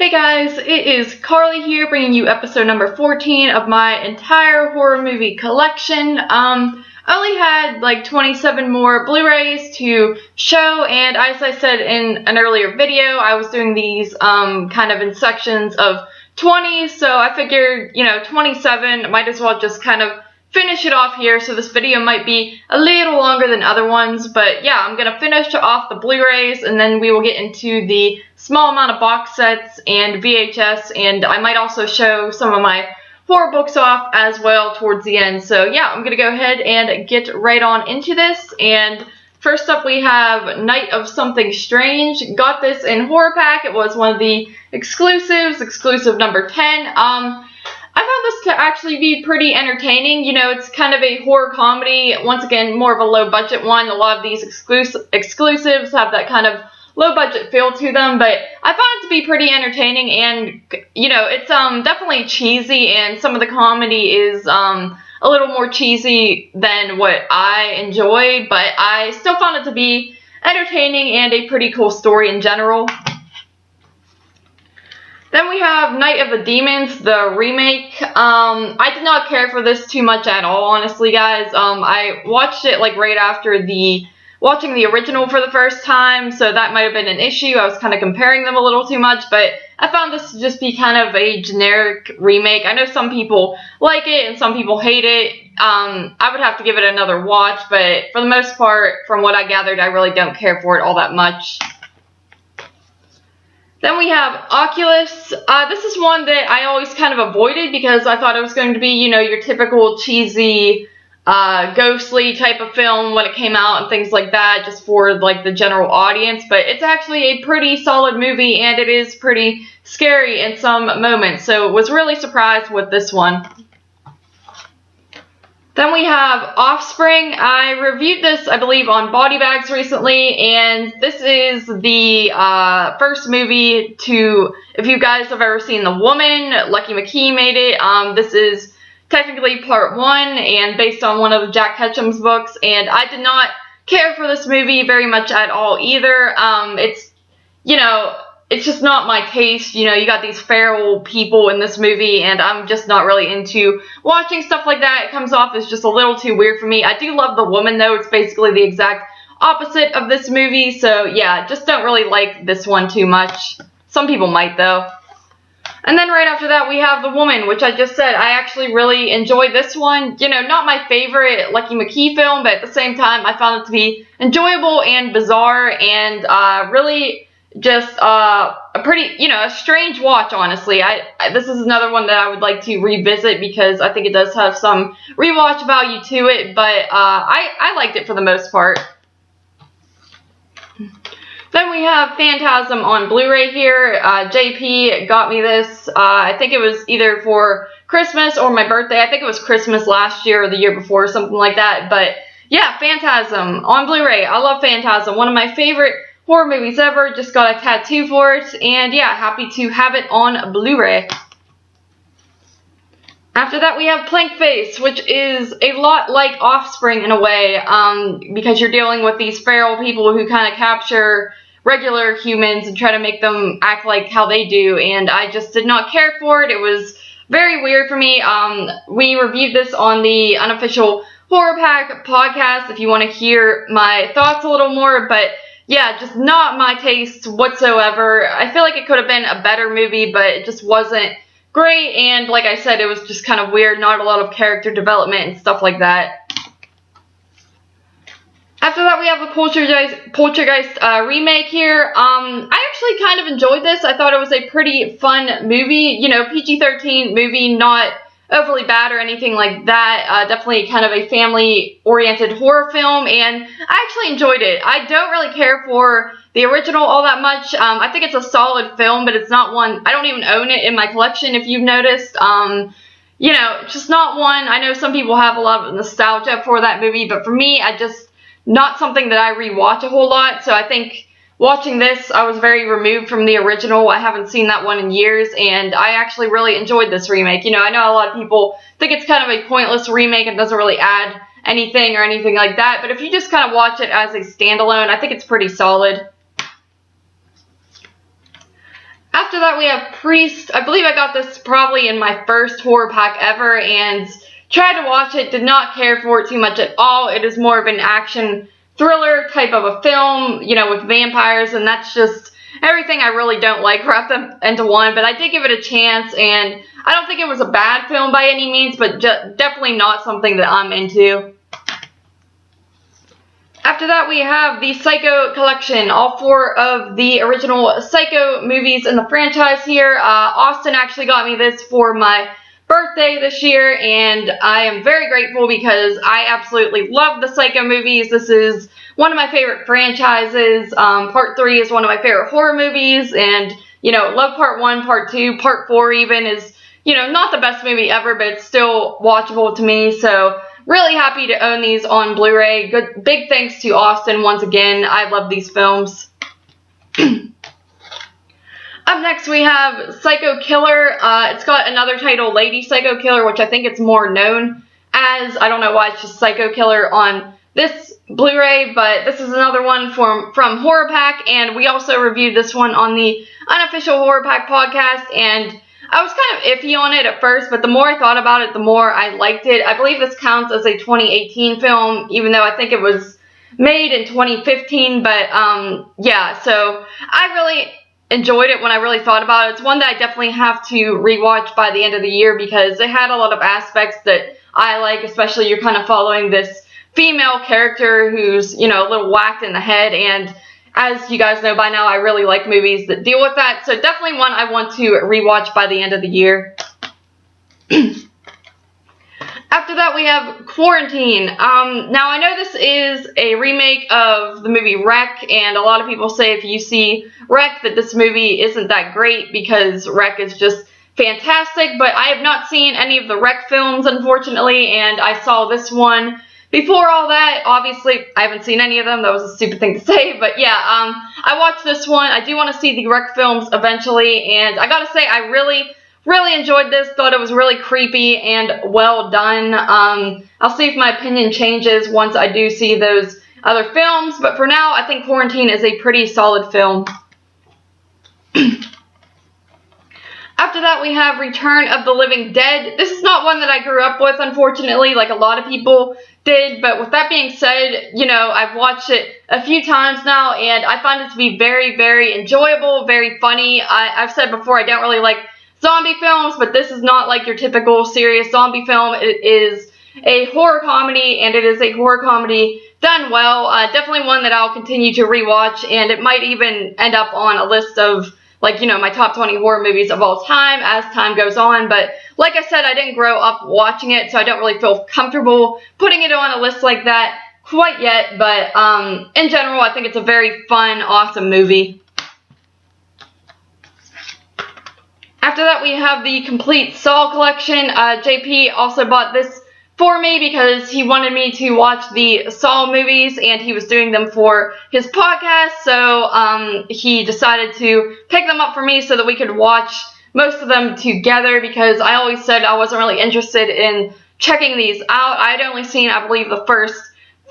Hey guys, it is Carly here bringing you episode number 14 of my entire horror movie collection. I only had like 27 more Blu-rays to show, and as I said in an earlier video, I was doing these kind of in sections of 20, so I figured, 27, might as well just kind of finish it off here, so this video might be a little longer than other ones, but yeah, I'm going to finish off the Blu-rays, and then we will get into the small amount of box sets and VHS, and I might also show some of my horror books off as well towards the end. So yeah, I'm going to go ahead and get right on into this, and first up we have Night of Something Strange. Got this in Horror Pack. It was one of the exclusives, exclusive number 10. I found this to actually be pretty entertaining. It's kind of a horror comedy. Once again, more of a low budget one. A lot of these exclusives have that kind of low budget feel to them, but I found it to be pretty entertaining, and it's definitely cheesy, and some of the comedy is a little more cheesy than what I enjoy, but I still found it to be entertaining and a pretty cool story in general. Then we have Night of the Demons, the remake. I did not care for this too much at all, honestly, guys. I watched it like right after watching the original for the first time, so that might have been an issue. I was kind of comparing them a little too much, but I found this to just be kind of a generic remake. I know some people like it and some people hate it. I would have to give it another watch, but for the most part, from what I gathered, I really don't care for it all that much. Then we have Oculus. This is one that I always kind of avoided because I thought it was going to be, your typical cheesy, ghostly type of film when it came out and things like that, just for like the general audience. But it's actually a pretty solid movie, and it is pretty scary in some moments. So was really surprised with this one. Then we have Offspring. I reviewed this, I believe, on Body Bags recently, and this is the first movie to, if you guys have ever seen The Woman, Lucky McKee made it. This is technically part 1 and based on one of Jack Ketchum's books, and I did not care for this movie very much at all either. It's just not my taste. You got these feral people in this movie, and I'm just not really into watching stuff like that. It comes off as just a little too weird for me. I do love The Woman, though. It's basically the exact opposite of this movie, so yeah, just don't really like this one too much. Some people might, though. And then right after that, we have The Woman, which I just said I actually really enjoyed this one. Not my favorite Lucky McKee film, but at the same time, I found it to be enjoyable and bizarre, and really just a pretty, a strange watch, honestly. This is another one that I would like to revisit because I think it does have some rewatch value to it, but I liked it for the most part. Then we have Phantasm on Blu-ray here. JP got me this. I think it was either for Christmas or my birthday. I think it was Christmas last year or the year before, something like that. But yeah, Phantasm on Blu-ray. I love Phantasm. One of my favorite horror movies ever. Just got a tattoo for it, and yeah, happy to have it on Blu-ray. After that, we have Plank Face, which is a lot like Offspring in a way, because you're dealing with these feral people who kind of capture regular humans and try to make them act like how they do, and I just did not care for it. It was very weird for me. We reviewed this on the unofficial Horror Pack podcast if you want to hear my thoughts a little more, but yeah, just not my taste whatsoever. I feel like it could have been a better movie, but it just wasn't great, and like I said, it was just kind of weird, not a lot of character development and stuff like that. After that, we have a Poltergeist remake here. I actually kind of enjoyed this. I thought it was a pretty fun movie, PG-13 movie, not overly bad or anything like that. Definitely kind of a family-oriented horror film, and I actually enjoyed it. I don't really care for the original all that much. I think it's a solid film, but it's not one, I don't even own it in my collection if you've noticed. It's just not one. I know some people have a lot of nostalgia for that movie, but for me, not something that I rewatch a whole lot, so I think watching this, I was very removed from the original. I haven't seen that one in years, and I actually really enjoyed this remake. I know a lot of people think it's kind of a pointless remake and doesn't really add anything or anything like that, but if you just kind of watch it as a standalone, I think it's pretty solid. After After that, we have Priest. I believe I got this probably in my first horror pack ever, and tried to watch it, did not care for it too much at all. It is more of an action thriller type of a film, you know, with vampires, and that's just everything I really don't like wrapped up into one. But I did give it a chance, and I don't think it was a bad film by any means, but definitely not something that I'm into. After that, we have the Psycho collection, all 4 of the original Psycho movies in the franchise here. Austin actually got me this for my birthday this year, and I am very grateful because I absolutely love the Psycho movies. This is one of my favorite franchises. Part 3 is one of my favorite horror movies, and, you know, love Part 1, Part 2, Part 4 even is, you know, not the best movie ever, but it's still watchable to me, so really happy to own these on Blu-ray. Big thanks to Austin once again. I love these films. Up next, we have Psycho Killer. It's got another title, Lady Psycho Killer, which I think it's more known as. I don't know why it's just Psycho Killer on this Blu-ray, but this is another one from Horror Pack, and we also reviewed this one on the Unofficial Horror Pack podcast, and I was kind of iffy on it at first, but the more I thought about it, the more I liked it. I believe this counts as a 2018 film, even though I think it was made in 2015, but yeah, so I really enjoyed it when I really thought about it. It's one that I definitely have to rewatch by the end of the year because it had a lot of aspects that I like, especially you're kind of following this female character who's, you know, a little whacked in the head, and as you guys know by now, I really like movies that deal with that, so definitely one I want to rewatch by the end of the year. After that, we have Quarantine. Now, I know this is a remake of the movie Wreck, and a lot of people say if you see Wreck that this movie isn't that great because Wreck is just fantastic, but I have not seen any of the Wreck films, unfortunately, and I saw this one before all that. Obviously, I haven't seen any of them. That was a stupid thing to say, but yeah, I watched this one. I do want to see the Wreck films eventually, and I gotta say, I really enjoyed this. Thought it was really creepy and well done. I'll see if my opinion changes once I do see those other films, but for now, I think Quarantine is a pretty solid film. After that, we have Return of the Living Dead. This is not one that I grew up with, unfortunately, like a lot of people did, but with that being said, you know, I've watched it a few times now, and I find it to be very, very enjoyable, very funny. I've said before, I don't really like zombie films, but this is not like your typical serious zombie film. It is a horror comedy, and it is a horror comedy done well. Definitely one that I'll continue to rewatch, and it might even end up on a list of, like, you know, my top 20 horror movies of all time as time goes on. But like I said, I didn't grow up watching it, so I don't really feel comfortable putting it on a list like that quite yet. But in general, I think it's a very fun, awesome movie. After that, we have the complete Saw collection. JP also bought this for me because he wanted me to watch the Saw movies, and he was doing them for his podcast, so he decided to pick them up for me so that we could watch most of them together, because I always said I wasn't really interested in checking these out. I had only seen, I believe, the first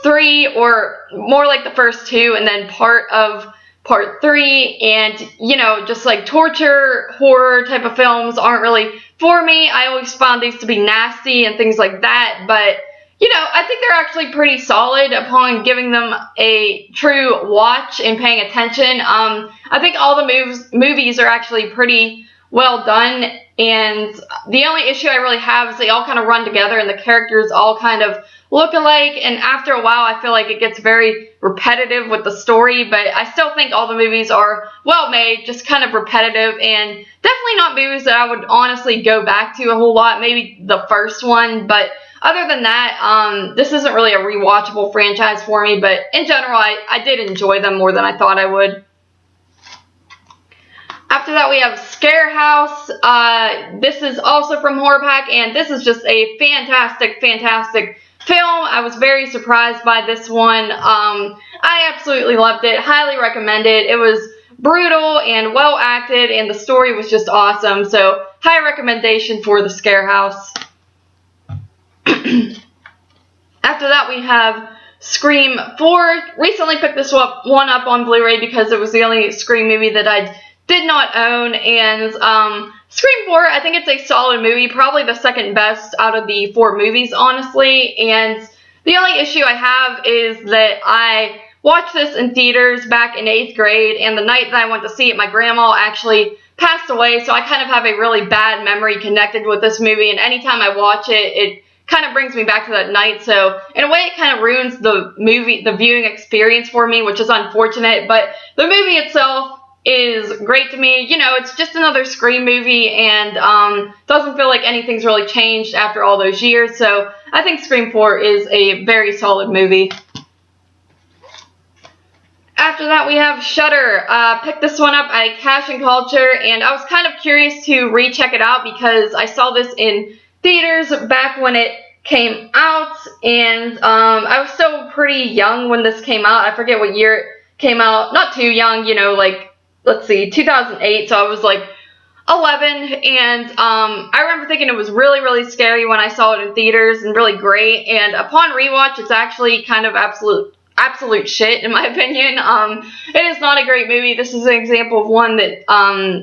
3, or more like the first 2, and then part of Part 3, and, you know, just like torture, horror type of films aren't really for me. I always found these to be nasty and things like that, but, you know, I think they're actually pretty solid upon giving them a true watch and paying attention. I think all the movies are actually pretty well done, and the only issue I really have is they all kind of run together and the characters all kind of look alike, and after a while I feel like it gets very repetitive with the story, but I still think all the movies are well made, just kind of repetitive, and definitely not movies that I would honestly go back to a whole lot. Maybe the first one, but other than that, this isn't really a rewatchable franchise for me, but in general, I did enjoy them more than I thought I would. After that, we have Scarehouse. This is also from Horror Pack, and this is just a fantastic, fantastic film. I was very surprised by this one. I absolutely loved it. Highly recommend it. It was brutal and well acted, and the story was just awesome. So, high recommendation for the Scarehouse. After that, we have Scream 4. Recently picked this one up on Blu-ray because it was the only Scream movie that I did not own. And Scream 4, I think it's a solid movie, probably the second best out of the 4 movies, honestly. And the only issue I have is that I watched this in theaters back in 8th grade, and the night that I went to see it, my grandma actually passed away, so I kind of have a really bad memory connected with this movie, and anytime I watch it, it kind of brings me back to that night. So in a way, it kind of ruins the viewing experience for me, which is unfortunate. But the movie itself is great to me. You know, it's just another Scream movie, and doesn't feel like anything's really changed after all those years. So I think Scream 4 is a very solid movie. After that, we have Shudder. Picked this one up at Cash and Culture, and I was kind of curious to recheck it out because I saw this in theaters back when it came out, and I was still pretty young when this came out. I forget what year it came out. Not too young, you know, like, let's see, 2008, so I was like 11, and I remember thinking it was really, really scary when I saw it in theaters, and really great, and upon rewatch, it's actually kind of absolute shit, in my opinion. It is not a great movie. This is an example of one that,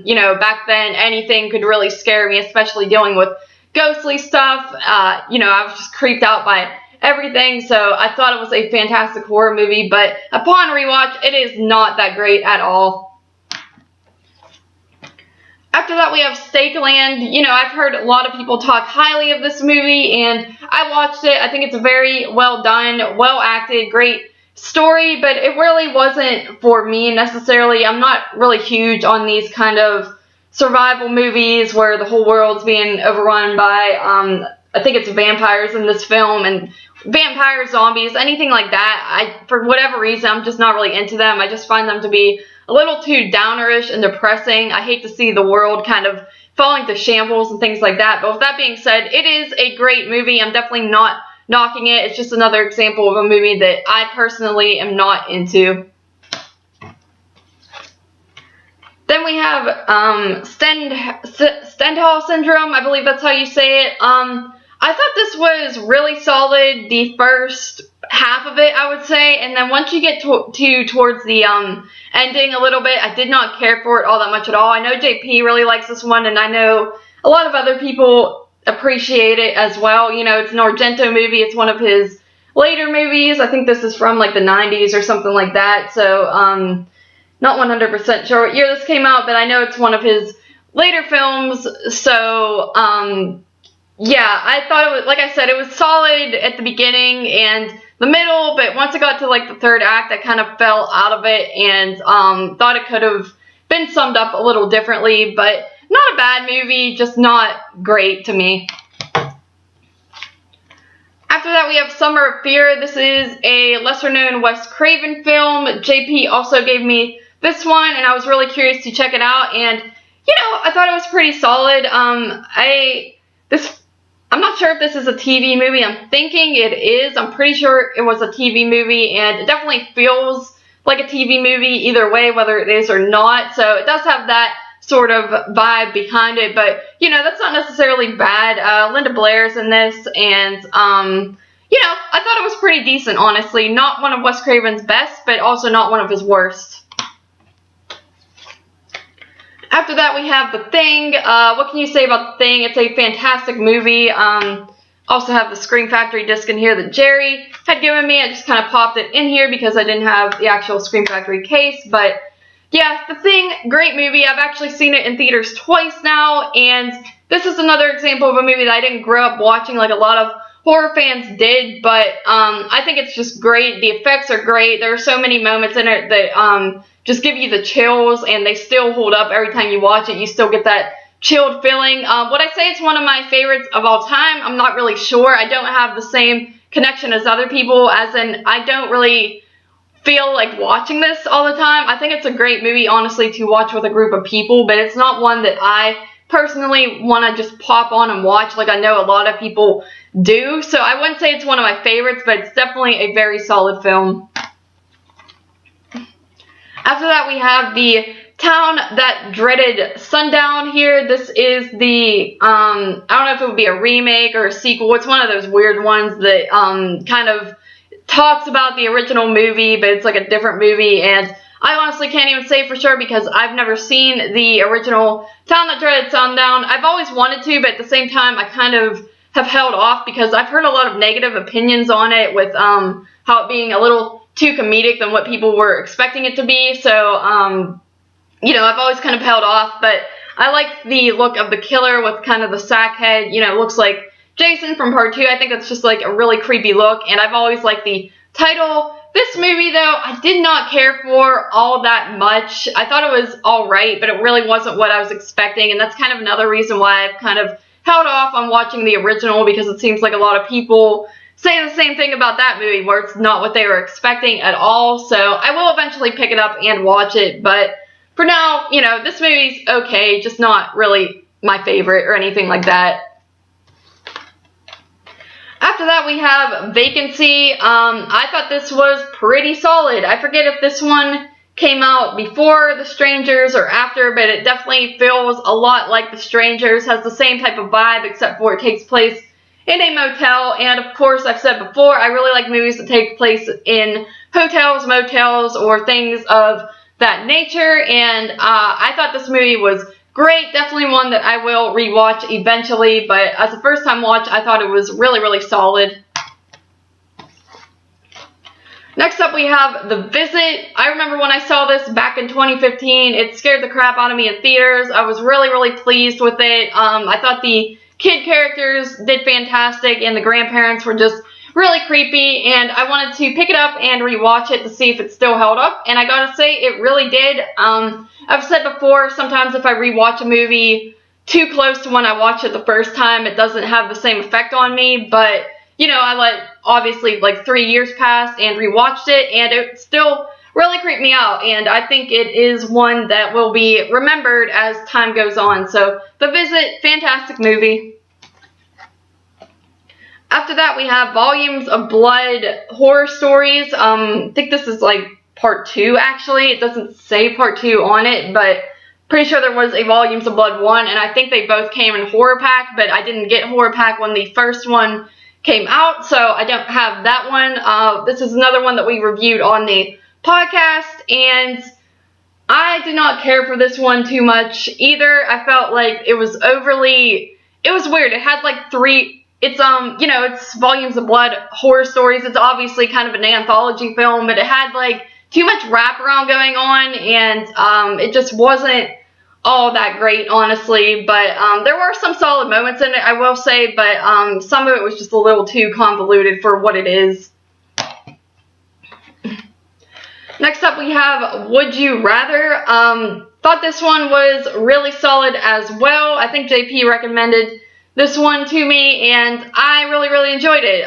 you know, back then, anything could really scare me, especially dealing with ghostly stuff. You know, I was just creeped out by everything, so I thought it was a fantastic horror movie, but upon rewatch, it is not that great at all. After that, we have Stakeland. You know, I've heard a lot of people talk highly of this movie, and I watched it. I think it's very well done, well acted, great story, but it really wasn't for me necessarily. I'm not really huge on these kind of survival movies where the whole world's being overrun by, I think it's vampires in this film, and vampires, zombies, anything like that. For whatever reason, I'm just not really into them. I just find them to be a little too downerish and depressing. I hate to see the world kind of falling to shambles and things like that. But with that being said, it is a great movie. I'm definitely not knocking it. It's just another example of a movie that I personally am not into. Then we have Stendhal Syndrome. I believe that's how you say it. I thought this was really solid, the first half of it, I would say, and then once you get towards the ending a little bit, I did not care for it all that much at all. I know JP really likes this one, and I know a lot of other people appreciate it as well. You know, it's an Argento movie. It's one of his later movies. I think this is from like the 90s or something like that, so not 100% sure what year this came out, but I know it's one of his later films, so yeah, I thought it was, like I said, it was solid at the beginning and the middle, but once it got to like the third act, I kind of fell out of it and thought it could have been summed up a little differently, but not a bad movie, just not great to me. After that, we have Summer of Fear. This is a lesser-known Wes Craven film. JP also gave me this one, and I was really curious to check it out, and, you know, I thought it was pretty solid. I'm not sure if this is a TV movie. I'm thinking it is. I'm pretty sure it was a TV movie, and it definitely feels like a TV movie either way, whether it is or not. So it does have that sort of vibe behind it, but, you know, that's not necessarily bad. Linda Blair's in this, and, you know, I thought it was pretty decent, honestly. Not one of Wes Craven's best, but also not one of his worst. After that, we have The Thing. What can you say about The Thing? It's a fantastic movie. Also have the Scream Factory disc in here that Jerry had given me. I just kind of popped it in here because I didn't have the actual Scream Factory case. But yeah, The Thing, great movie. I've actually seen it in theaters twice now. And this is another example of a movie that I didn't grow up watching like a lot of horror fans did. But I think it's just great. The effects are great. There are so many moments in it that just give you the chills, and they still hold up every time you watch it. You still get that chilled feeling. Would I say it's one of my favorites of all time? I'm not really sure. I don't have the same connection as other people, as in I don't really feel like watching this all the time. I think it's a great movie, honestly, to watch with a group of people, but it's not one that I personally want to just pop on and watch like I know a lot of people do. So I wouldn't say it's one of my favorites, but it's definitely a very solid film. After that, we have The Town That Dreaded Sundown here. This is the, I don't know if it would be a remake or a sequel. It's one of those weird ones that kind of talks about the original movie, but it's like a different movie. And I honestly can't even say for sure because I've never seen the original Town That Dreaded Sundown. I've always wanted to, but at the same time, I kind of have held off because I've heard a lot of negative opinions on it with how it being a little too comedic than what people were expecting it to be. So, you know, I've always kind of held off, but I like the look of the killer with kind of the sack head. You know, it looks like Jason from Part 2. I think that's just like a really creepy look, and I've always liked the title. This movie, though, I did not care for all that much. I thought it was alright, but it really wasn't what I was expecting, and that's kind of another reason why I've kind of held off on watching the original, because it seems like a lot of people say the same thing about that movie, where it's not what they were expecting at all. So I will eventually pick it up and watch it, but for now, you know, this movie's okay, just not really my favorite or anything like that. After that, we have Vacancy. I thought this was pretty solid. I forget if this one came out before The Strangers or after, but it definitely feels a lot like The Strangers, has the same type of vibe, except for it takes place in a motel. And of course, I've said before, I really like movies that take place in hotels, motels, or things of that nature. And I thought this movie was great, definitely one that I will rewatch eventually, but as a first time watch, I thought it was really, really solid. Next up, we have The Visit. I remember when I saw this back in 2015, it scared the crap out of me in theaters. I was really, really pleased with it. I thought the kid characters did fantastic, and the grandparents were just really creepy, and I wanted to pick it up and rewatch it to see if it still held up, and I gotta say, it really did. I've said before, sometimes if I rewatch a movie too close to when I watched it the first time, it doesn't have the same effect on me, but, you know, I let, obviously, like 3 years pass and rewatched it, and it still really creeped me out, and I think it is one that will be remembered as time goes on. So, The Visit, fantastic movie. After that, we have Volumes of Blood Horror Stories. I think this is like Part 2, actually. It doesn't say Part 2 on it, but pretty sure there was a Volumes of Blood 1, and I think they both came in Horror Pack, but I didn't get Horror Pack when the first one came out, so I don't have that one. This is another one that we reviewed on the podcast, and I did not care for this one too much either. I felt like it was it was weird. It had like it's, you know, it's Volumes of Blood Horror Stories. It's obviously kind of an anthology film, but it had like too much wraparound going on, and it just wasn't all that great, honestly. But there were some solid moments in it, I will say, but some of it was just a little too convoluted for what it is. Next up, we have Would You Rather. Thought this one was really solid as well. I think JP recommended this one to me, and I really, really enjoyed it.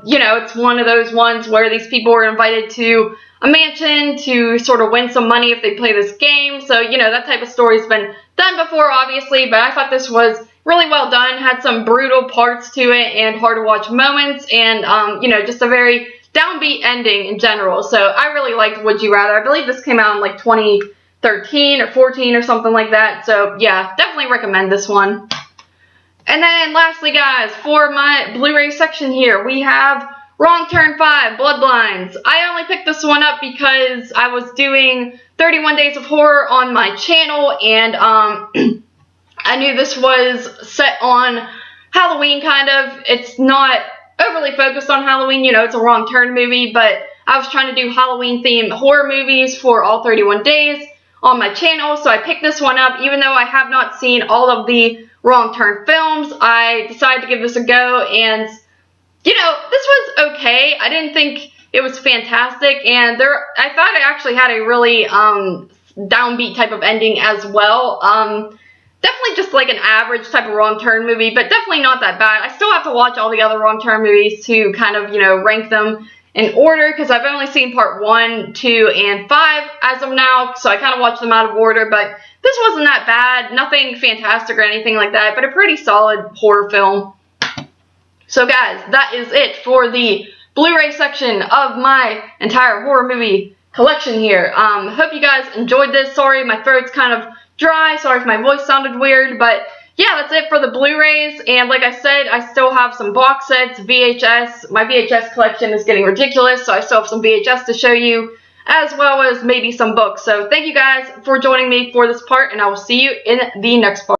You know, it's one of those ones where these people were invited to a mansion to sort of win some money if they play this game. So, you know, that type of story's been done before, obviously, but I thought this was really well done. Had some brutal parts to it and hard to watch moments, and, you know, just a very downbeat ending in general. So I really liked Would You Rather. I believe this came out in like 2013 or 14 or something like that. So, yeah, definitely recommend this one. And then lastly, guys, for my Blu-ray section here, we have Wrong Turn 5, Bloodlines. I only picked this one up because I was doing 31 Days of Horror on my channel, and I knew this was set on Halloween, kind of. It's not overly focused on Halloween, you know, it's a Wrong Turn movie, but I was trying to do Halloween-themed horror movies for all 31 days on my channel, so I picked this one up. Even though I have not seen all of the Wrong Turn films, I decided to give this a go, and, you know, this was okay. I didn't think it was fantastic, and I thought it actually had a really downbeat type of ending as well. Definitely just like an average type of Wrong Turn movie, but definitely not that bad. I still have to watch all the other Wrong Turn movies to kind of, you know, rank them in order, because I've only seen part 1, 2, and 5 as of now, so I kind of watched them out of order, but this wasn't that bad. Nothing fantastic or anything like that, but a pretty solid horror film. So guys, that is it for the Blu-ray section of my entire horror movie collection here. Hope you guys enjoyed this. Sorry, my throat's kind of dry. Sorry if my voice sounded weird, but yeah, that's it for the Blu-rays, and like I said, I still have some box sets, VHS. My VHS collection is getting ridiculous, so I still have some VHS to show you. as well as maybe some books. So thank you guys for joining me for this part, and I will see you in the next part.